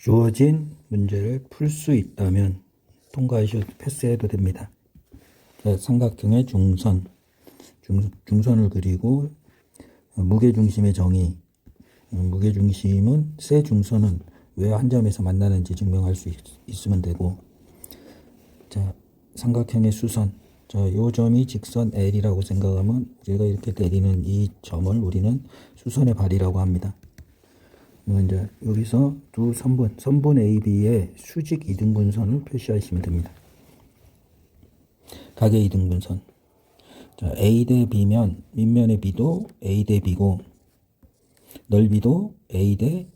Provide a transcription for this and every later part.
주어진 문제를 풀 수 있다면 통과하셔도 패스해도 됩니다. 자, 삼각형의 중선을 그리고 무게중심의 정의. 무게중심은 세 중선은 왜 한 점에서 만나는지 증명할 수 있으면 되고, 자, 삼각형의 수선. 자, 요 점이 직선 L이라고 생각하면 우리가 이렇게 내리는 이 점을 우리는 수선의 발이라고 합니다. 이제 여기서 두 선분 AB의 수직 이등분선을 표시하시면 됩니다. 각의 이등분선. 자, A 대 B면 밑면의 B도 A 대 B고 넓이도 A 대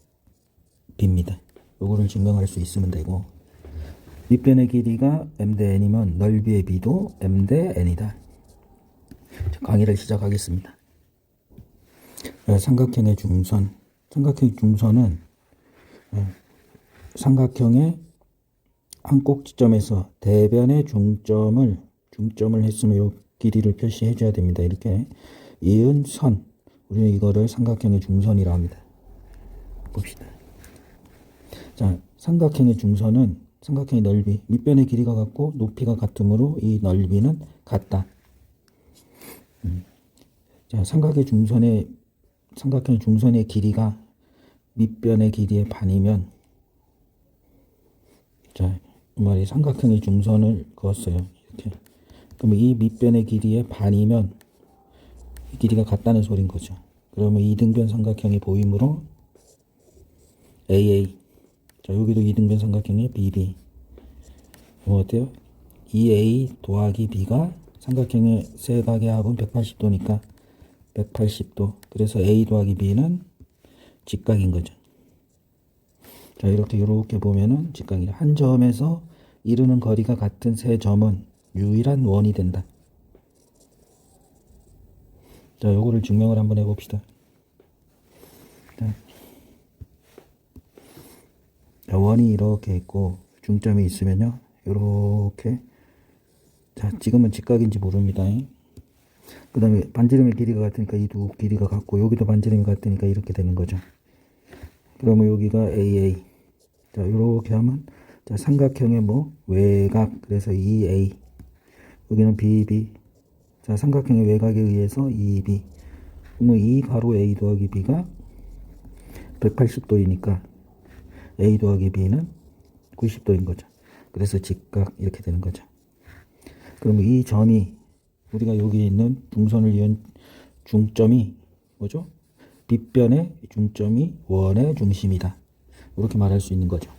B입니다. 요거를 증명할 수 있으면 되고, 밑변의 길이가 M 대 N이면 넓이의 B도 M 대 N이다. 강의를 시작하겠습니다. 삼각형의 중선. 삼각형의 중선은 삼각형의 한 꼭지점에서 대변의 중점을 했으면 요 길이를 표시해 줘야 됩니다. 이렇게 이은 선. 우리는 이거를 삼각형의 중선이라고 합니다. 봅시다. 자, 삼각형의 중선은 삼각형의 넓이, 밑변의 길이가 같고 높이가 같으므로 이 넓이는 같다. 자, 삼각형의 중선의 길이가 밑변의 길이의 반이면, 자, 이 말이 삼각형의 중선을 그었어요. 이렇게. 그러면 이 밑변의 길이의 반이면 이 길이가 같다는 소린 거죠. 그러면 이등변 삼각형이 보이므로 AA. 자, 여기도 이등변 삼각형의 BB. 그럼 어때요? 2A 더하기 B가 삼각형의 세 각의 합은 180도니까 180도. 그래서 A 더하기 B는 직각인 거죠. 자, 이렇게 보면은 직각이다. 한 점에서 이루는 거리가 같은 세 점은 유일한 원이 된다. 자, 요거를 증명을 한번 해봅시다. 자, 원이 이렇게 있고 중점이 있으면요, 요렇게. 자, 지금은 직각인지 모릅니다. 그 다음에 반지름의 길이가 같으니까 이 두 길이가 같고, 여기도 반지름이 같으니까 이렇게 되는 거죠. 그러면 여기가 AA. 자, 요렇게 하면, 자, 삼각형의 외곽. 그래서 2A. 여기는 BB. 자, 삼각형의 외곽에 의해서 2B. 그러면 이 가로 A 더하기 B가 180도이니까 A 더하기 B는 90도인 거죠. 그래서 직각 이렇게 되는 거죠. 그러면 이 점이, 우리가 여기 있는 중선을 이은 중점이 뭐죠? 밑변의 중점이 원의 중심이다. 이렇게 말할 수 있는 거죠.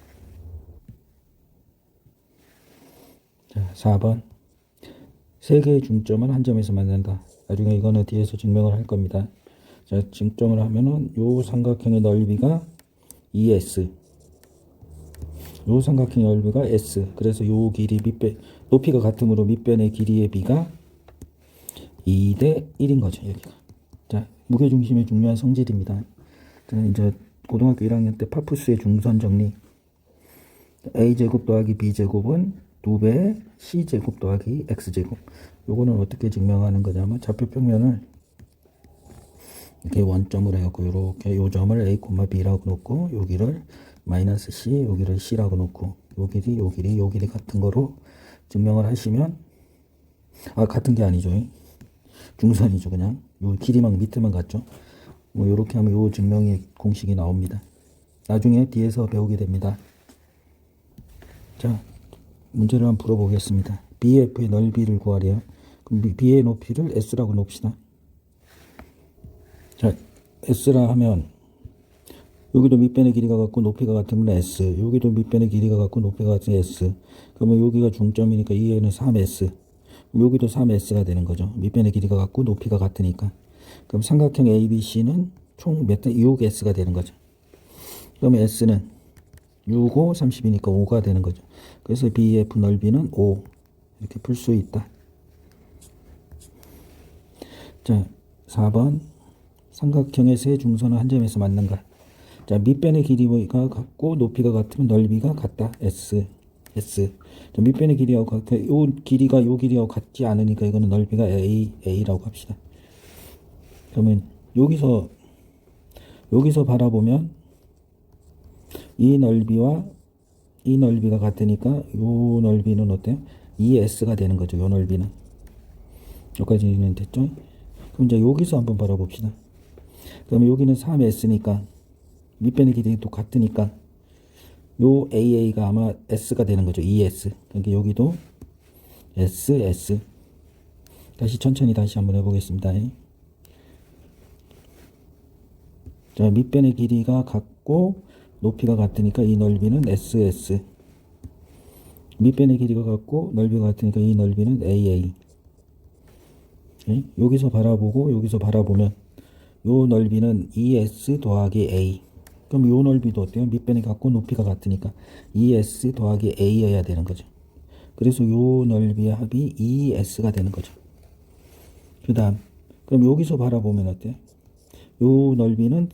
자, 4번. 세 개의 중점은 한 점에서 만난다. 나중에 이거는 뒤에서 증명을 할 겁니다. 자, 증점을 하면은 요 삼각형의 넓이가 2S. 요 삼각형의 넓이가 S. 그래서 요 길이 높이가 같으므로 밑변의 길이의 B가 2 대 1인 거죠, 여기가. 자, 무게중심의 중요한 성질입니다. 자, 이제 고등학교 1학년 때 파푸스의 중선 정리. A제곱 더하기 B제곱은 2배의 C제곱 더하기 X제곱. 요거는 어떻게 증명하는 거냐면, 좌표평면을 이렇게 원점으로 해갖고, 요렇게 요 점을 A, B라고 놓고, 여기를 마이너스 C, 여기를 C라고 놓고, 요 길이 같은 거로 증명을 하시면, 같은 게 아니죠. 중선이죠. 그냥 요 길이만 밑에만 같죠. 요렇게 하면 요 증명의 공식이 나옵니다. 나중에 뒤에서 배우게 됩니다. 자, 문제를 한번 풀어보겠습니다. BF의 넓이를 구하래요. 그럼 B의 높이를 S라고 놓읍시다. 자, S라 하면 여기도 밑변의 길이가 같고 높이가 같으면 S, 여기도 밑변의 길이가 같고 높이가 같은 S. 그러면 여기가 중점이니까 2에는 3S. 여기도 3S가 되는 거죠. 밑변의 길이가 같고 높이가 같으니까. 그럼 삼각형 ABC는 총 6S가 되는 거죠. 그러면 S는 6, 5, 30이니까 5가 되는 거죠. 그래서 BF 넓이는 5. 이렇게 풀 수 있다. 자, 4번. 삼각형의 세 중선은 한 점에서 만난다. 자, 밑변의 길이가 같고 높이가 같으면 넓이가 같다. S. 자, 밑변의 길이하고 같고, 요 길이하고 같지 않으니까 이거는 넓이가 A라고 합시다. 그러면 여기서 바라보면 이 넓이와 이 넓이가 같으니까 요 넓이는 어때요? 2s가 되는 거죠. 요 넓이는. 여기까지는 됐죠? 그럼 이제 여기서 한번 바라봅시다. 그러면 여기는 3s니까 밑변의 길이도 같으니까 요 AA가 아마 S가 되는 거죠. 2S. 그러니까 여기도 SS. 다시 천천히 다시 한번 해보겠습니다. 자, 밑변의 길이가 같고 높이가 같으니까 이 넓이는 SS. 밑변의 길이가 같고 넓이가 같으니까 이 넓이는 AA. 여기서 바라보고 여기서 바라보면 요 넓이는 ES 더하기 A. 그럼 요 넓이도 어때요? 밑변이 같고 높이가 같으니까 ES 더하기 A여야 되는 거죠. 그래서 요 넓이의 합이 ES가 되는 거죠. 그 다음 그럼 여기서 바라보면 어때요? 요 넓이는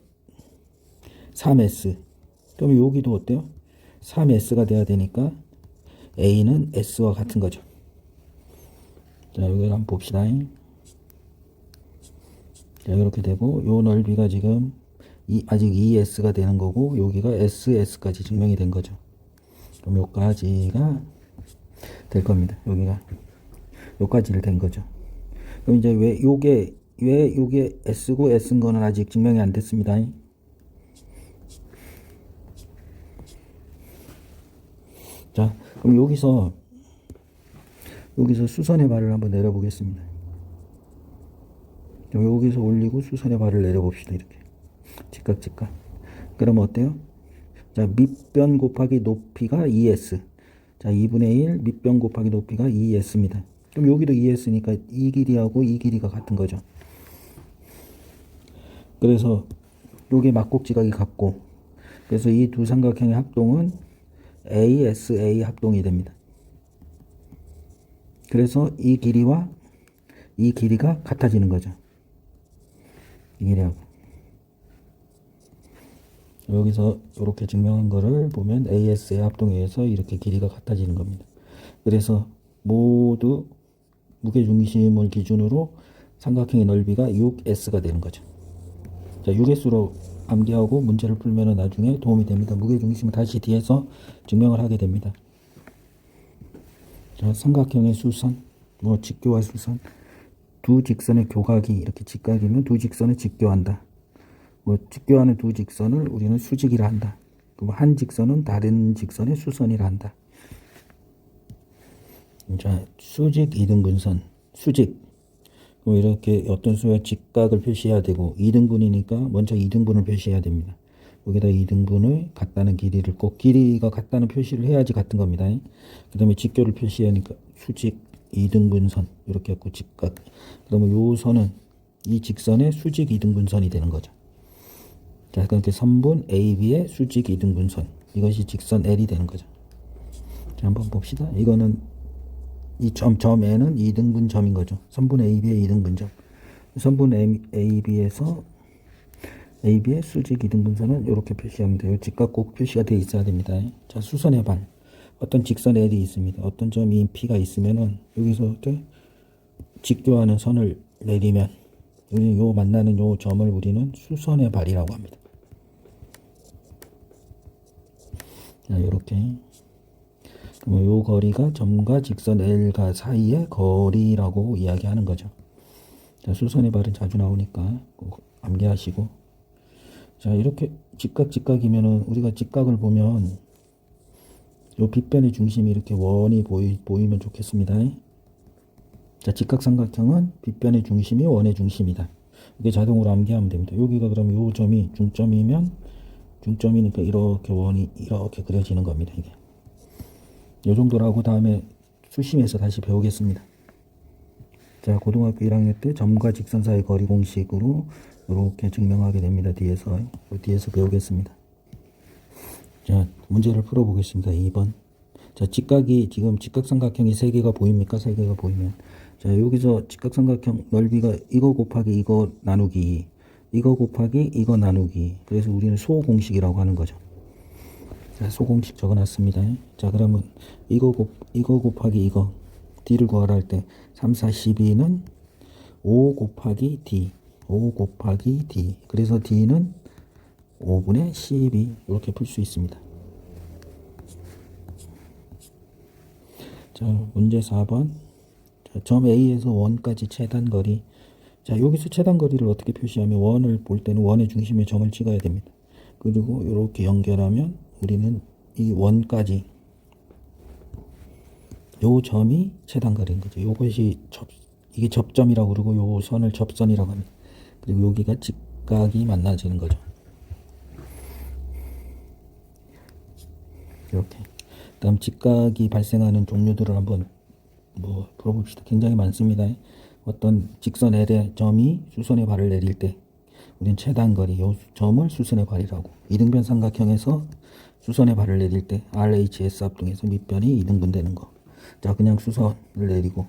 3S. 그럼 여기도 어때요? 3S가 돼야 되니까 A는 S와 같은 거죠. 자, 여기를 한번 봅시다. 자, 이렇게 되고 요 넓이가 지금 아직 ES가 되는 거고 여기가 SS까지 증명이 된 거죠. 그럼 요까지가 될 겁니다. 여기가 요까지를 된 거죠. 그럼 이제 왜 요게 S고 S인 거는 아직 증명이 안 됐습니다. 자, 그럼 여기서 수선의 발을 한번 내려보겠습니다. 여기서 올리고 수선의 발을 내려봅시다. 이렇게 직각. 그럼 어때요? 자, 밑변 곱하기 높이가 2S. 자, 2분의 1 밑변 곱하기 높이가 2S입니다. 그럼 여기도 2S니까 이 길이하고 이 길이가 같은 거죠. 그래서 요게 막곡지각이 같고 그래서 이 두 삼각형의 합동은 ASA 합동이 됩니다. 그래서 이 길이와 이 길이가 같아지는 거죠. 이 길이하고. 여기서 이렇게 증명한 거를 보면 AS의 합동에 의해서 이렇게 길이가 같아지는 겁니다. 그래서 모두 무게중심을 기준으로 삼각형의 넓이가 6S가 되는 거죠. 자, 6S로 암기하고 문제를 풀면 나중에 도움이 됩니다. 무게중심을 다시 뒤에서 증명을 하게 됩니다. 자, 삼각형의 수선, 직교와 수선, 두 직선의 교각이 이렇게 직각이면 두 직선을 직교한다. 직교하는 두 직선을 우리는 수직이라 한다. 그럼 한 직선은 다른 직선의 수선이라 한다. 자, 수직 이등분선, 수직. 이렇게 어떤 수의 직각을 표시해야 되고 2등분이니까 먼저 2등분을 표시해야 됩니다. 여기다 2등분을 같다는 길이를 꼭 길이가 같다는 표시를 해야지 같은 겁니다. 그 다음에 직교를 표시하니까 수직 2등분선 이렇게 했고 직각. 그러면 요 선은 이 직선의 수직 2등분선이 되는 거죠. 자, 그러니까 선분 AB의 수직 2등분선. 이것이 직선 L이 되는 거죠. 자, 한번 봅시다. 이거는 이 점 N은 2등분 점인 거죠. 선분 AB의 2등분 점. 선분 AB에서 AB의 수직 2등분선은 이렇게 표시하면 돼요. 직각 꼭 표시가 되어 있어야 됩니다. 자, 수선의 발. 어떤 직선 L이 있습니다. 어떤 점이 P가 있으면은 여기서 이렇게 직교하는 선을 내리면 요 만나는 요 점을 우리는 수선의 발이라고 합니다. 자, 이렇게. 요 거리가 점과 직선 L과 사이의 거리라고 이야기하는 거죠. 자, 수선의 발은 자주 나오니까 꼭 암기하시고. 자, 이렇게 직각이면은 우리가 직각을 보면 요 빗변의 중심이 이렇게 원이 보이면 좋겠습니다. 자, 직각삼각형은 빗변의 중심이 원의 중심이다. 이게 자동으로 암기하면 됩니다. 여기가 그럼 요 점이 중점이니까 이렇게 원이 이렇게 그려지는 겁니다. 이게. 요 정도라고 다음에 수심에서 다시 배우겠습니다. 자, 고등학교 1학년 때 점과 직선 사이 거리 공식으로 이렇게 증명하게 됩니다. 뒤에서 배우겠습니다. 자, 문제를 풀어보겠습니다. 2번. 자, 지금 직각삼각형이 3개가 보입니까? 3개가 보이면. 자, 여기서 직각삼각형 넓이가 이거 곱하기 이거 나누기, 이거 곱하기 이거 나누기. 그래서 우리는 소공식이라고 하는 거죠. 자, 소공식 적어놨습니다. 자, 그러면 이거 곱하기 이거 D를 구하라 할 때 3, 4, 12는 5 곱하기 D, 5 곱하기 D. 그래서 D는 5분의 12 이렇게 풀 수 있습니다. 자, 문제 4번. 자, 점 A에서 원까지 최단 거리. 자, 여기서 최단 거리를 어떻게 표시하면 원을 볼 때는 원의 중심에 점을 찍어야 됩니다. 그리고 이렇게 연결하면 우리는 이 원까지 요 점이 최단 거리인 거죠. 요것이 이게 접점이라고 그러고 요 선을 접선이라고 합니다. 그리고 여기가 직각이 만나지는 거죠. 이렇게. 다음 직각이 발생하는 종류들을 한번 풀어봅시다. 굉장히 많습니다. 어떤 직선 L의 점이 수선의 발을 내릴 때 우리는 최단거리 요 점을 수선의 발이라고, 이등변 삼각형에서 수선의 발을 내릴 때 RHS 합동해서 밑변이 이등분 되는 거. 자, 그냥 수선을 내리고,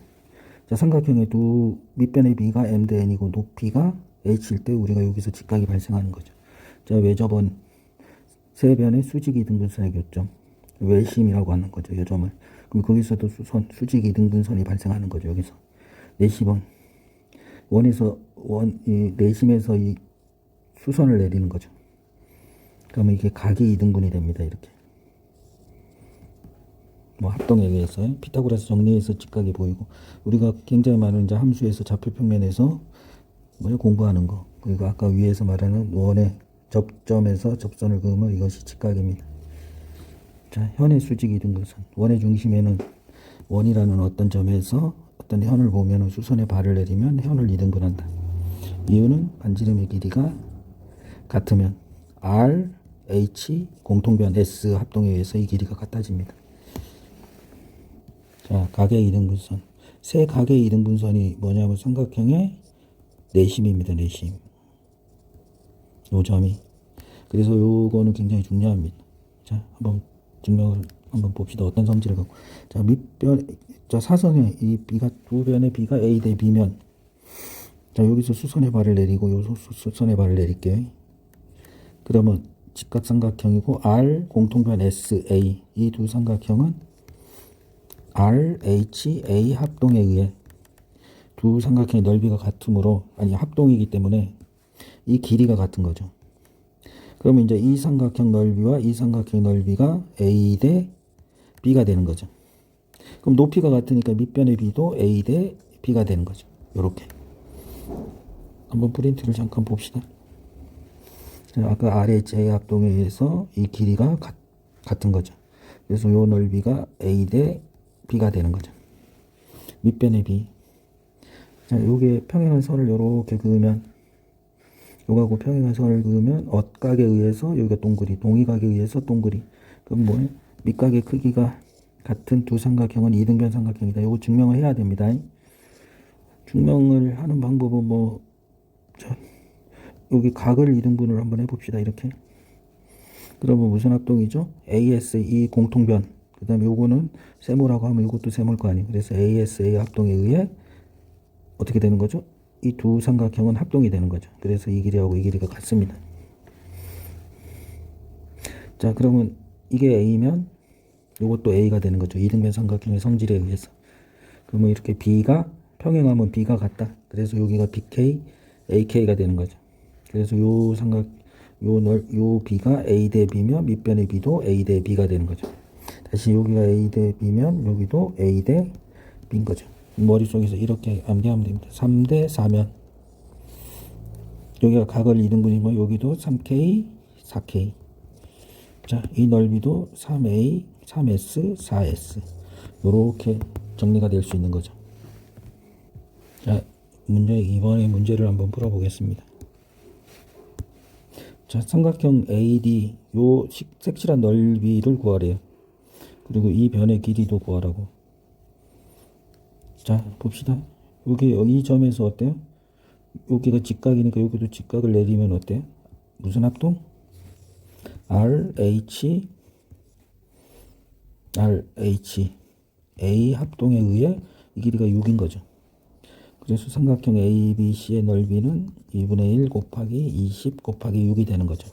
자, 삼각형의 두 밑변의 B가 M 대 N이고 높이가 H일 때 우리가 여기서 직각이 발생하는 거죠. 자, 외접은 세 변의 수직 이등분선의 교점, 외심이라고 하는 거죠. 이 점을. 그럼 거기서도 수직 이등분선이 발생하는 거죠. 여기서. 내심은 내심에서 이 수선을 내리는 거죠. 그러면 이게 각이 이등분이 됩니다. 이렇게. 합동에 의해서 피타고라스 정리해서 직각이 보이고, 우리가 굉장히 많은 이제 함수에서 좌표 평면에서 공부하는 거. 그리고 아까 위에서 말하는 원의 접점에서 접선을 그으면 이것이 직각입니다. 자, 현의 수직 이등분선. 원의 중심에는 원이라는 어떤 점에서 어떤 현을 보면 수선의 발을 내리면 현을 이등분한다. 이유는 반지름의 길이가 같으면 R, H, 공통변 S 합동에 의해서 이 길이가 같아집니다. 자, 각의 이등분선. 세 각의 이등분선이 뭐냐면 삼각형의 내심입니다. 내심. 요 점이. 그래서 요거는 굉장히 중요합니다. 자, 한번 증명을 한번 봅시다. 어떤 성질을 갖고. 자, 자, 사선의 이 B가 두 변의 B가 A 대 B면, 자, 여기서 수선의 발을 내리고 요 수선의 발을 내릴게요. 그러면 직각 삼각형이고 R 공통변 S A, 이 두 삼각형은 R H A 합동에 의해 두 삼각형의 넓이가 같으므로, 아니 합동이기 때문에 이 길이가 같은 거죠. 그러면 이제 이 삼각형 넓이와 이 삼각형 넓이가 A 대 B가 되는 거죠. 그럼 높이가 같으니까 밑변의 B도 A 대 B가 되는 거죠. 요렇게. 한번 프린트를 잠깐 봅시다. 자, 아까 RHA 합동에 의해서 이 길이가 같은 거죠. 그래서 요 넓이가 A 대 B가 되는 거죠. 밑변의 B. 자, 요게 평행한 선을 요렇게 그으면, 요거하고 평행한 선을 그으면 엇각에 의해서 여기가 동그리, 동의각에 의해서 동그리. 그럼 뭐예요? 밑각의 크기가 같은 두 삼각형은 이등변 삼각형이다. 요거 증명을 해야 됩니다. 증명을 하는 방법은 여기 각을 이등분을 한번 해봅시다. 이렇게. 그러면 무슨 합동이죠? AS, 이 공통변. 그 다음에 요거는 세모라고 하면 요것도 세모일 거 아니에요. 그래서 ASA 합동에 의해 어떻게 되는 거죠? 이 두 삼각형은 합동이 되는 거죠. 그래서 이 길이하고 이 길이가 같습니다. 자, 그러면 이게 A면 요것도 A가 되는 거죠. 이등변 삼각형의 성질에 의해서. 그러면 이렇게 B가 평행하면 B가 같다. 그래서 여기가 BK, AK가 되는 거죠. 그래서 요 B가 A 대 B면 밑변의 B도 A 대 B가 되는 거죠. 다시 여기가 A 대 B면 여기도 A 대 B인 거죠. 머릿속에서 이렇게 암기하면 됩니다. 3 대 4면 여기가 각을 2등분이면 여기도 3K, 4K. 자, 이 넓이도 3A, 3S, 4S. 요렇게 정리가 될 수 있는 거죠. 자, 이번에 문제를 한번 풀어보겠습니다. 자, 삼각형 AD 요 색칠한 넓이를 구하래요. 그리고 이 변의 길이도 구하라고. 자, 봅시다. 이 점에서 어때요? 여기가 직각이니까 여기도 직각을 내리면 어때요? 무슨 합동? RH A 합동에 의해 이 길이가 6인 거죠. 그래서 삼각형 ABC의 넓이는 2분의 1 곱하기 20 곱하기 6이 되는 거죠.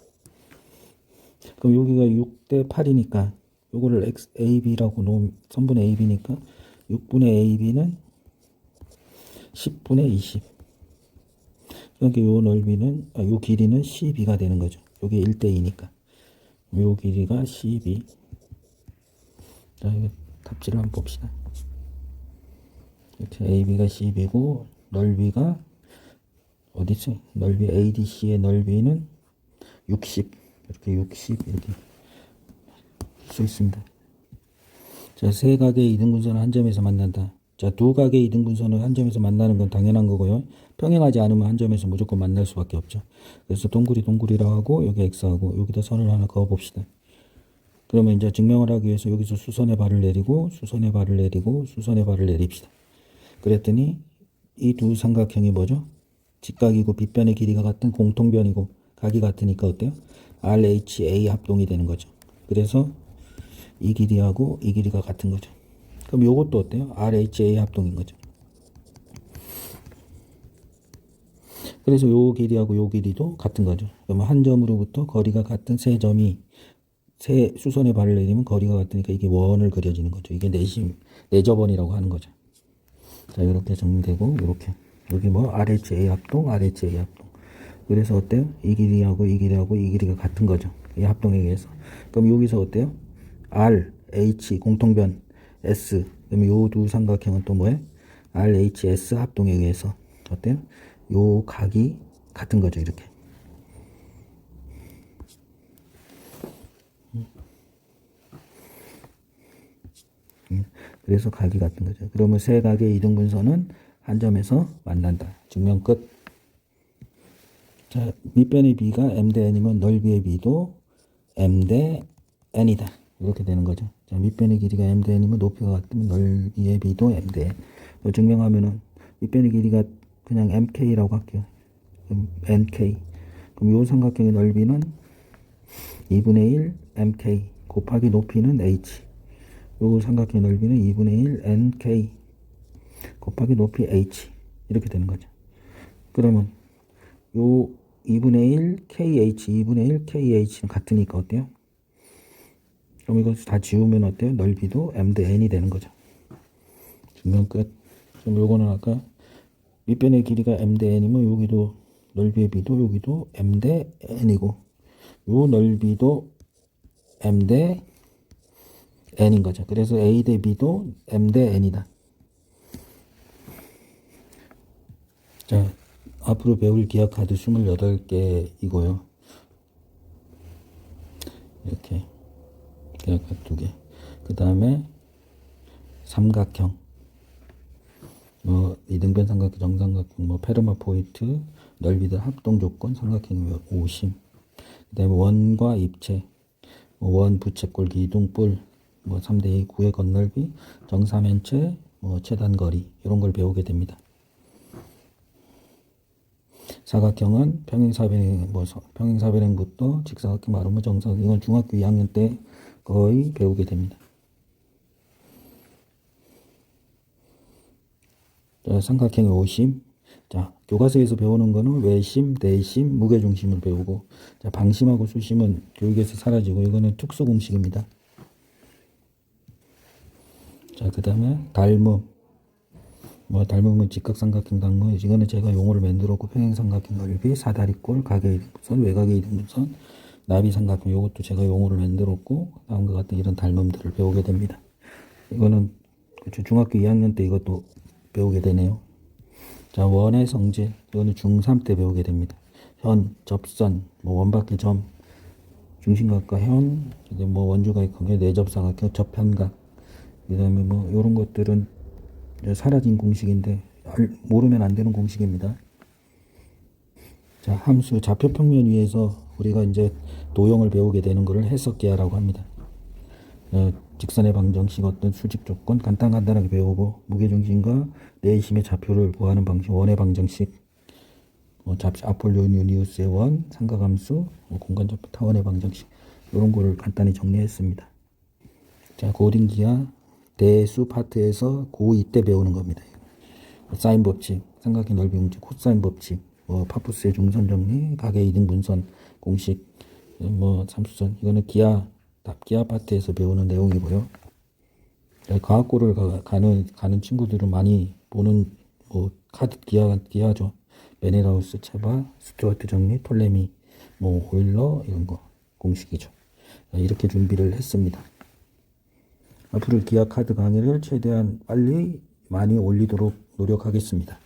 그럼 여기가 6 대 8이니까 요거를 AB라고 놓으면 선분의 AB니까 6분의 AB는 10분의 20. 그러니까 요 넓이는, 요 길이는 12가 되는 거죠. 요게 1대 2니까. 요 길이가 12. 자, 이거 답지를 한번 봅시다. 이렇게 AB가 10이고 넓이가 어디 있어? 넓이 ADC의 넓이는 60 이렇게 60 이렇게 써 있습니다. 자, 세 각의 이등분선은 한 점에서 만난다. 자, 두 각의 이등분선은 한 점에서 만나는 건 당연한 거고요. 평행하지 않으면 한 점에서 무조건 만날 수밖에 없죠. 그래서 동그리라고 하고 여기 X하고 여기다 선을 하나 그어 봅시다. 그러면 이제 증명을 하기 위해서 여기서 수선의 발을 내리고 수선의 발을 내리고 수선의 발을 내립시다. 그랬더니 이 두 삼각형이 뭐죠? 직각이고 빗변의 길이가 같은 공통변이고 각이 같으니까 어때요? RHA 합동이 되는 거죠. 그래서 이 길이하고 이 길이가 같은 거죠. 그럼 요것도 어때요? RHA 합동인 거죠. 그래서 요 길이하고 요 길이도 같은 거죠. 그러면 한 점으로부터 거리가 같은 세 점이 세 수선의 발을 내리면 거리가 같으니까 이게 원을 그려지는 거죠. 이게 내접원이라고 하는 거죠. 자, 이렇게 정리되고 이렇게 여기 뭐 RHA 합동, RHA 합동. 그래서 어때요? 이 길이하고 이 길이하고 이 길이가 같은 거죠. 이 합동에 의해서. 그럼 여기서 어때요? R, H 공통변 S. 그럼 요 두 삼각형은 또 뭐예요? RHS 합동에 의해서 어때요? 요 각이 같은 거죠. 이렇게. 그래서 각이 같은 거죠. 그러면 세 각의 이등분선은 한 점에서 만난다. 증명 끝. 자, 밑변의 b가 m 대 n이면 넓이의 b도 m 대 n이다. 이렇게 되는 거죠. 자, 밑변의 길이가 m 대 n이면 높이가 같으면 넓이의 b도 m 대 n. 증명하면은 밑변의 길이가 그냥 mk라고 할게요. 그럼 nk. 그럼 이 삼각형의 넓이는 2분의 1 mk 곱하기 높이는 h. 요 삼각형의 넓이는 2분의 1 nk 곱하기 높이 h. 이렇게 되는 거죠. 그러면 요 2분의 1 kh, 2분의 1 kh는 같으니까 어때요? 그럼 이거 다 지우면 어때요? 넓이도 m 대 n이 되는 거죠. 증명 끝. 그럼 요거는 아까 밑변의 길이가 m 대 n이면 여기도 넓이의 b도 여기도 m 대 n이고 요 넓이도 m 대 n인 거죠. 그래서 a 대 b도 m 대 n이다. 자, 앞으로 배울 기하 카드 28개이고요. 이렇게 기하 카드 2개. 그 다음에 삼각형, 뭐 이등변 삼각형, 정삼각형, 뭐 페르마 포인트, 넓이들 합동 조건, 삼각형 오심. 그 다음에 원과 입체, 뭐 원, 부채꼴, 이둥뿔, 뭐 3대2 구의 건넓이, 정사면체, 뭐 최단거리 이런 걸 배우게 됩니다. 사각형은 평행사변행부터 직사각형, 마름모, 정사각형 이건 중학교 2학년 때 거의 배우게 됩니다. 자, 삼각형의 오심. 자, 교과서에서 배우는 거는 외심, 내심, 무게중심을 배우고, 자, 방심하고 수심은 교육에서 사라지고 이거는 특수 공식입니다. 자, 그 다음에 닮음. 뭐 닮음은 직각삼각형 닮음. 이거는 제가 용어를 만들었고 평행삼각형 넓이, 사다리꼴, 각의 이등분선, 외곽의 이등분선, 나비삼각형 이것도 제가 용어를 만들었고 다음과 같은 이런 닮음들을 배우게 됩니다. 이거는 중학교 2학년 때 이것도 배우게 되네요. 자, 원의 성질 이거는 중3 때 배우게 됩니다. 현, 접선, 뭐 원바퀴 점, 중심각과 현, 뭐 원주각의 내접사각형, 접현각, 그 다음에 뭐 이런 것들은 사라진 공식인데 모르면 안 되는 공식입니다. 자, 함수 좌표 평면 위에서 우리가 이제 도형을 배우게 되는 것을 해석기하라고 합니다. 직선의 방정식 어떤 수직 조건 간단하게 배우고 무게중심과 내심의 좌표를 구하는 방식 원의 방정식 아폴로니우스의 원 삼각함수 공간좌표 타원의 방정식 이런 거를 간단히 정리했습니다. 자, 고딩기하 대수 파트에서 고2 때 배우는 겁니다. 사인 법칙, 삼각형 넓이 공식, 코사인 법칙, 파푸스의 중선 정리, 각의 이등분선 공식, 뭐 삼수선 이거는 기하 파트에서 배우는 내용이고요. 과학고를 가는 친구들은 많이 보는 뭐 카드 기하죠. 메네라우스 체바, 스튜어트 정리, 톨레미, 뭐 오일러 이런 거 공식이죠. 이렇게 준비를 했습니다. 앞으로 기하 카드 강의를 최대한 빨리 많이 올리도록 노력하겠습니다.